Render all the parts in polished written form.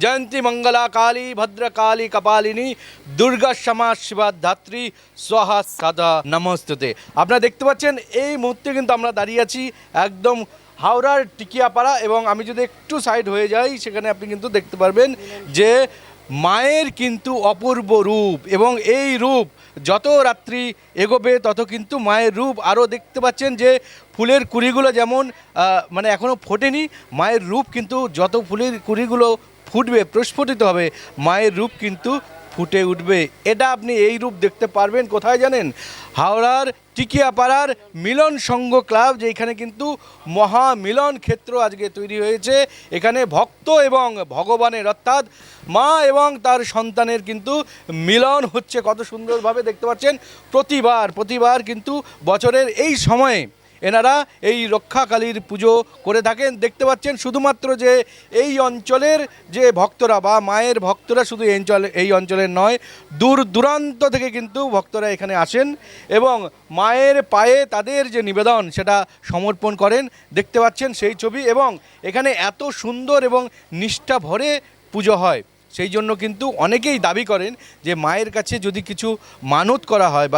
জয়ন্তী মঙ্গলা কালী ভদ্রকালী কপালিনী দুর্গা ক্ষমা শিবা ধাত্রী স্বাহা সাদা নমস্তুতে। আপনারা দেখতে পাচ্ছেন এই মুহূর্তে কিন্তু আমরা দাঁড়িয়ে আছি একদম হাওড়ার টিকিয়াপাড়া, এবং আমি যদি একটু সাইড হয়ে যাই সেখানে আপনি কিন্তু দেখতে পারবেন যে মায়ের কিন্তু অপূর্ব রূপ, এবং এই রূপ যত রাত্রি এগোবে তত কিন্তু মায়ের রূপ আরও দেখতে পাচ্ছেন যে ফুলের কুড়িগুলো যেমন মানে এখনও ফোটেনি, মায়ের রূপ কিন্তু যত ফুলের কুড়িগুলো ফুটবে, প্রস্ফুটিত হবে, মায়ের রূপ কিন্তু ফুটে উঠবে। এটা আপনি এই রূপ দেখতে পারবেন কোথায় জানেন? হাওড়ার টিকিয়াপাড়ার মিলন সংঘ ক্লাব, যেখানে কিন্তু মহামিলন ক্ষেত্র আজকে তৈরি হয়েছে। এখানে ভক্ত এবং ভগবানের অর্থাৎ মা এবং তার সন্তানের কিন্তু মিলন হচ্ছে। কত সুন্দরভাবে দেখতে পাচ্ছেন প্রতিবার কিন্তু বছরের এই সময়ে এনারা এই রক্ষাকালীর পুজো করে থাকেন। দেখতে পাচ্ছেন শুধুমাত্র যে এই অঞ্চলের যে ভক্তরা বা মায়ের ভক্তরা শুধু এই অঞ্চলের নয়, দূর দূরান্ত থেকে কিন্তু ভক্তরা এখানে আসেন এবং মায়ের পায়ে তাদের যে নিবেদন সেটা সমর্পণ করেন। দেখতে পাচ্ছেন সেই ছবি, এবং এখানে এত সুন্দর এবং নিষ্ঠা ভরে পুজো হয়। সেই জন্য কিন্তু অনেকেই দাবি করেন যে মায়ের কাছে যদি কিছু মানত করা হয়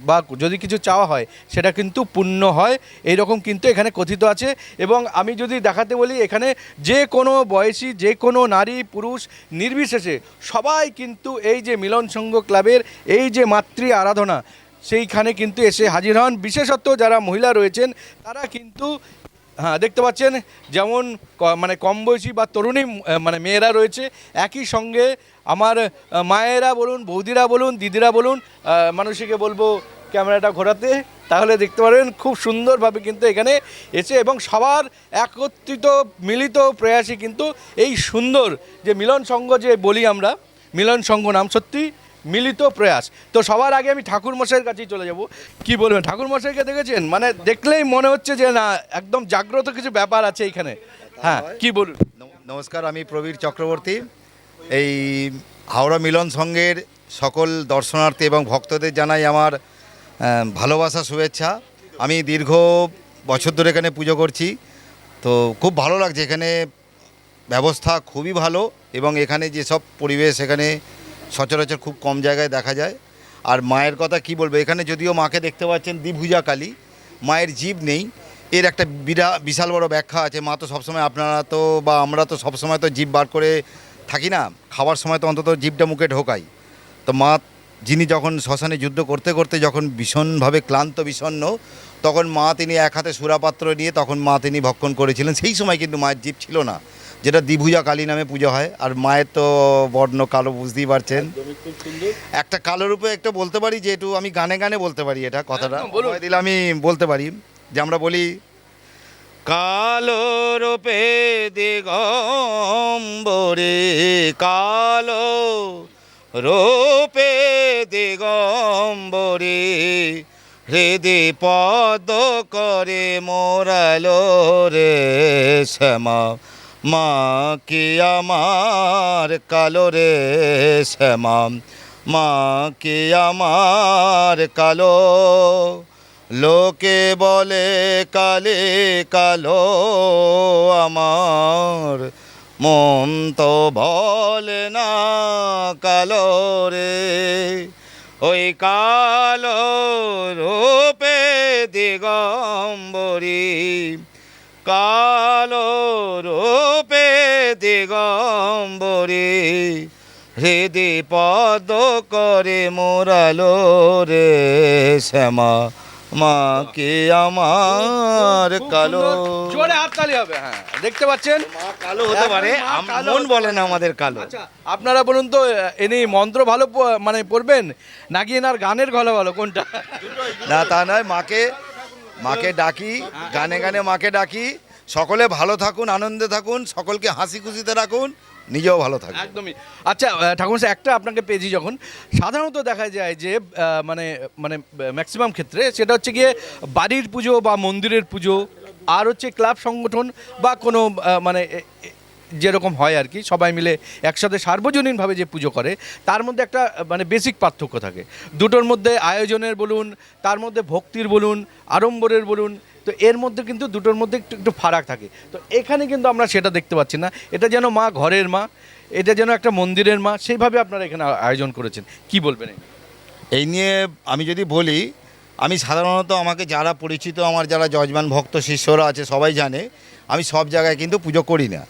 বা যদি কিছু চাওয়া হয় সেটা কিন্তু পূর্ণ হয়, এই রকম কিন্তু এখানে কথিত আছে। এবং আমি যদি দেখাতে বলি, এখানে যে কোনো বয়সী, যে কোনো নারী পুরুষ নির্বিশেষে সবাই কিন্তু এই যে মিলন সংঘ ক্লাবের এই যে মাতৃ আরাধনা সেইখানে কিন্তু এসে হাজির হন। বিশেষত যারা মহিলা রয়েছেন তারা কিন্তু হ্যাঁ দেখতে পাচ্ছেন যেমন মানে কম বয়সী বা তরুণী মানে মেয়েরা রয়েছে, একই সঙ্গে আমার মায়েরা বলুন, বৌদিরা বলুন, দিদিরা বলুন, মানুষকে বলবো ক্যামেরাটা ঘোরাতে, তাহলে দেখতে পারবেন খুব সুন্দরভাবে কিন্তু এখানে এসে এবং সবার একত্রিত মিলিত প্রয়াসই কিন্তু এই সুন্দর যে মিলন সংঘ যে বলি আমরা, মিলন সংঘ নাম সত্যি মিলিত প্রয়াস। তো সবার আগে আমি ঠাকুরমশাইয়ের কাছেই চলে যাব। কি বলবেন, ঠাকুরমশাইকে দেখেছেন? মানে দেখলেই মনে হচ্ছে যে না একদম জাগ্রত কিছু ব্যাপার আছে এখানে। হ্যাঁ কি বলুন। নমস্কার, আমি প্রবীর চক্রবর্তী। এই হাওড়া মিলন সংঘের সকল দর্শনার্থী এবং ভক্তদের জানাই আমার ভালোবাসা, শুভেচ্ছা। আমি দীর্ঘ বছর ধরে এখানে পুজো করছি, তো খুব ভালো লাগছে। এখানে ব্যবস্থা খুবই ভালো, এবং এখানে যেসব পরিবেশ এখানে সচরাচর খুব কম জায়গায় দেখা যায়। আর মায়ের কথা কি বলবো, এখানে যদিও মাকে দেখতে পাচ্ছেন দ্বিভুজা কালী, মায়ের জীব নেই, এর একটা বিশাল বড় ব্যাখ্যা আছে। মা তো সবসময়, আপনারা তো বা আমরা তো সবসময় তো জীব বার করে থাকি না, খাবার সময় তো অন্তত জীবটা মুখে ঢোকাই। তো মা যিনি যখন শ্মশানে যুদ্ধ করতে করতে যখন ভীষণভাবে ক্লান্ত বিষণ্ণ, তখন মা তিনি এক হাতে সুরাপাত্র নিয়ে তখন মা তিনি ভক্ষণ করেছিলেন। সেই সময় কিন্তু মায়ের জীব ছিল না, যেটা দ্বিভুজা কালী নামে পুজো হয়। আর মায়ের তো বর্ণ কালো, বুঝতেই পারছেন। একটা কালো রূপে একটা বলতে পারি যে একটু আমি গানে গানে বলতে পারি এটা কথাটা, দিলে আমি বলতে পারি যে আমরা বলি, কালো রূপে দিগম্বরে, কালো রূপে দিগম্বরে, হৃদে পদ করে মোরালো রে শ্যামা, মা কি আমার কালো রে শ্যামা, মা কি আমার কালো। লোকে বলে কালে কালো, আমার মন তো বলে না কালো রে। ওই কালো রূপে দিগম্বরী, কালো রূপে দিগম্বরী, হৃদে পদ করে মোরালো রে শ্যামা, মা কে আমার কালো। জোরে হাততালি হবে। হ্যাঁ দেখতে পাচ্ছেন মা কালো হতে পারে, মন বলে না আমাদের কালো। আচ্ছা আপনারা বলুন তো, এনি মন্ত্র ভালো মানে পড়বেন নাকি এনার গানের গলা ভালো, কোনটা? না তা নয়, মাকে ডাকি, গানে গানে মাকে ডাকি। সকলে ভালো থাকুন, আনন্দে থাকুন, সকলকে হাসি খুশিতে রাখুন, নিজেও ভালো থাকুন। একদমই। আচ্ছা ঠাকুর স্যার, একটা আপনাকে পেয়েছি যখন, সাধারণত দেখা যায় যে মানে মানে ম্যাক্সিমাম ক্ষেত্রে সেটা হচ্ছে গিয়ে বাড়ির পুজো বা মন্দিরের পুজো, আর হচ্ছে ক্লাব সংগঠন বা কোনো মানে যেরকম হয় আর কি, সবাই মিলে একসাথে সার্বজনীনভাবে যে পুজো করে, তার মধ্যে একটা মানে বেসিক পার্থক্য থাকে। দুটোর মধ্যে আয়োজনের বলুন, তার মধ্যে ভক্তির বলুন, আড়ম্বরের বলুন, তো এর মধ্যে কিন্তু দুটোর মধ্যে একটু একটু ফারাক থাকে। তো এখানে কিন্তু আমরা সেটা দেখতে পাচ্ছি না। এটা যেন মা ঘরের মা, এটা যেন একটা মন্দিরের মা, সেইভাবে আপনারা এখানে আয়োজন করেছেন, কি বলবেন? এই নিয়ে আমি যদি বলি, আমি সাধারণত আমাকে যারা পরিচিত, আমার যারা যজমান ভক্ত শিষ্যরা আছে সবাই জানে আমি সব জায়গায় কিন্তু পুজো করি না।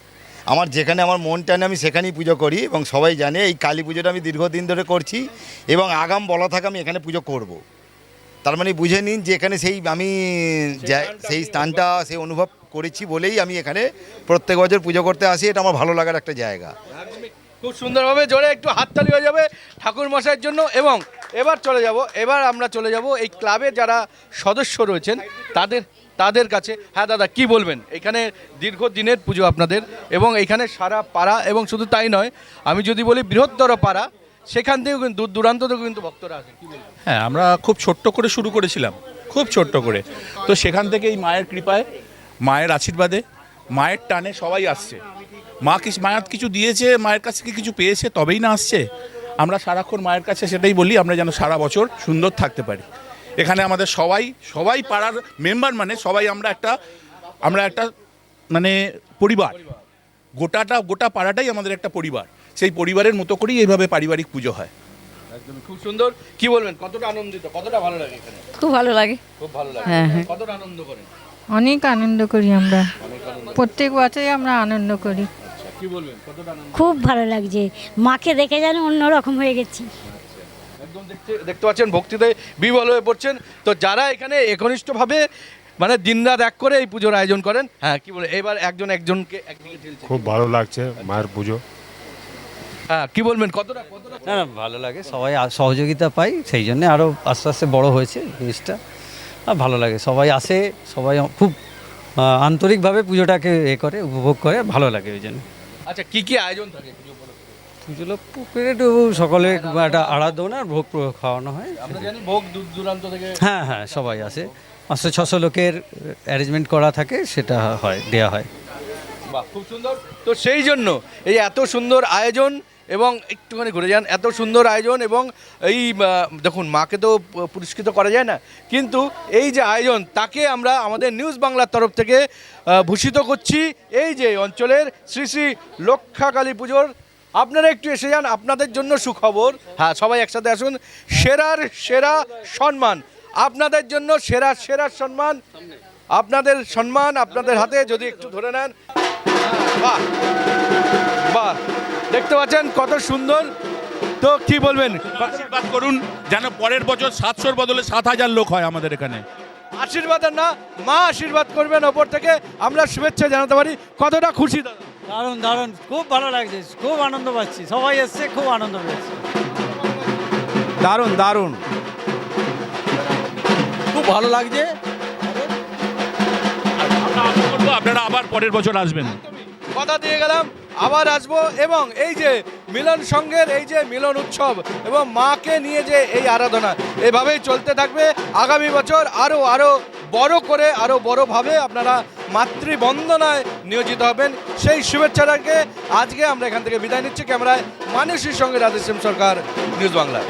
আমার যেখানে আমার মন টানে আমি সেখানেই পুজো করি, এবং সবাই জানে এই কালী পুজোটা আমি দীর্ঘদিন ধরে করছি এবং আগাম বলা থাকে আমি এখানে পুজো করব। তার মানে বুঝে নিন যে এখানে সেই আমি সেই স্থানটা সেই অনুভব করেছি বলেই আমি এখানে প্রত্যেক বছর পুজো করতে আসি। এটা আমার ভালো লাগার একটা জায়গা। খুব সুন্দরভাবে জোরে একটু হাততালি হয়ে যাবে ঠাকুর মশাইয়ের জন্য। এবং এবার আমরা চলে যাব এই ক্লাবের যারা সদস্য রয়েছেন তাদের কাছে। হ্যাঁ দাদা, কি বলবেন? এখানে দীর্ঘদিনের পুজো আপনাদের, এবং এখানে সারা পাড়া, এবং শুধু তাই নয়, আমি যদি বলি বৃহত্তর পাড়া, সেখান থেকেও কিন্তু দূর দূরান্ত থেকেও কিন্তু ভক্তরা আসে। কি বলবেন? হ্যাঁ, আমরা খুব ছোট্ট করে শুরু করেছিলাম, খুব ছোট্ট করে। তো সেখান থেকেই মায়ের কৃপায়, মায়ের আশীর্বাদে, মায়ের টানে সবাই আসছে। মায়ের কিছু দিয়েছে, মায়ের কাছ থেকে কিছু পেয়েছে, তবেই না আসছে। আমরা সারাক্ষণ মায়ের কাছে সেটাই বলি, আমরা যেন সারা বছর সুন্দর থাকতে পারি। এখানে আমাদের সবাই পাড়ার মেম্বার, মানে সবাই আমরা একটা মানে পরিবার। গোটা পাড়াটাই আমাদের একটা পরিবার। সেই পরিবারের মতো করেই এইভাবে পারিবারিক পুজো হয়। একদম খুব সুন্দর। কি বলবেন, কতটা আনন্দিত, কতটা ভালো লাগে এখানে? খুব ভালো লাগে। খুব ভালো লাগে। হ্যাঁ, হ্যাঁ। কতটা আনন্দ করেন? অনেক আনন্দ করি আমরা, প্রত্যেক বছরই আমরা আনন্দ করি। আচ্ছা, কি বলবেন, কতটা আনন্দ? খুব ভালো লাগছে, মাকে দেখে যেন অন্যরকম হয়ে গেছি। একদম দেখতে পাচ্ছেন ভক্তিতে বিহ্বল হয়ে পড়ছেন। তো যারা এখানে একনিষ্ঠভাবে মানে দিনরাত এক করে এই পুজোর আয়োজন করেন, হ্যাঁ কি বলে, এবার একজনকে একদিকে ঠেলছে। খুব ভালো লাগছে মায়ের পুজো। হ্যাঁ, কি বলবেন, কতটা না না, ভালো লাগে, সবাই সহযোগিতা পাই, সেই জন্য আরও আস্তে আস্তে বড় হয়েছে জিনিসটা। আর ভালো লাগে, সবাই আসে, সবাই খুব আন্তরিকভাবে পুজোটাকে করে উপভোগ করে, ভালো লাগে ওই জন্য। আচ্ছা, কি আয়োজন থাকে পুজো উপলক্ষে? পুজো পুকুরে একটু সকলে একটা আরাধনা আর ভোগ খাওয়ানো হয়। আমরা জানি ভোগ দূর দূরান্ত থেকে। হ্যাঁ হ্যাঁ, সবাই আসে, 500-600 লোকের অ্যারেঞ্জমেন্ট করা থাকে, সেটা দেওয়া হয়। বাহ, খুব সুন্দর। তো সেই জন্য এই এত সুন্দর আয়োজন, এবং একটুখানি ঘুরে যান, এত সুন্দর আয়োজন, এবং এই দেখুন, মাকে তো পুরস্কৃত করা যায় না, কিন্তু এই যে আয়োজন, তাকে আমরা আমাদের নিউজ বাংলার তরফ থেকে ভূষিত করছি। এই যে অঞ্চলের শ্রী শ্রী লক্ষাকালী পুজোর, আপনারা একটু এসে যান, আপনাদের জন্য সুখবর। হ্যাঁ, সবাই একসাথে আসুন। সেরার সেরা সম্মান আপনাদের জন্য, সেরার সম্মান, আপনাদের সম্মান আপনাদের হাতে, যদি একটু ধরে নেন। বাহ বাহ, দেখতে পাচ্ছেন কত সুন্দর। তো কি বলবেন, আশীর্বাদ করুন যেন পরের বছর 700-র বদলে 7,000 লোক হয় আমাদের এখানে। আশীর্বাদ না, মা আশীর্বাদ করবেন ওপর থেকে, আমরা শুভেচ্ছা জানাতে পারি। কতটা খুশি দাদা? দারুণ দারুণ, খুব ভালো লাগছে, খুব আনন্দ পাচ্ছি, সবাই এসছে, খুব আনন্দ পেয়েছে। দারুণ দারুণ, খুব ভালো লাগছে। আমরা আশা করবো আপনারা আবার পরের বছর আসবেন। কথা দিয়ে গেলাম, আবার আসবো। এবং এই যে মিলন সংঘের এই যে মিলন উৎসব এবং মাকে নিয়ে যে এই আরাধনা, এভাবেই চলতে থাকবে। আগামী বছর আরও বড় করে, আরও বড়ভাবে আপনারা মাতৃবন্দনায় নিয়োজিত হবেন, সেই শুভেচ্ছাটাকে আজকে আমরা এখান থেকে বিদায় নিচ্ছি। ক্যামেরায় মানুষের সঙ্গে রাধেশ্যাম সরকার, নিউজ বাংলা।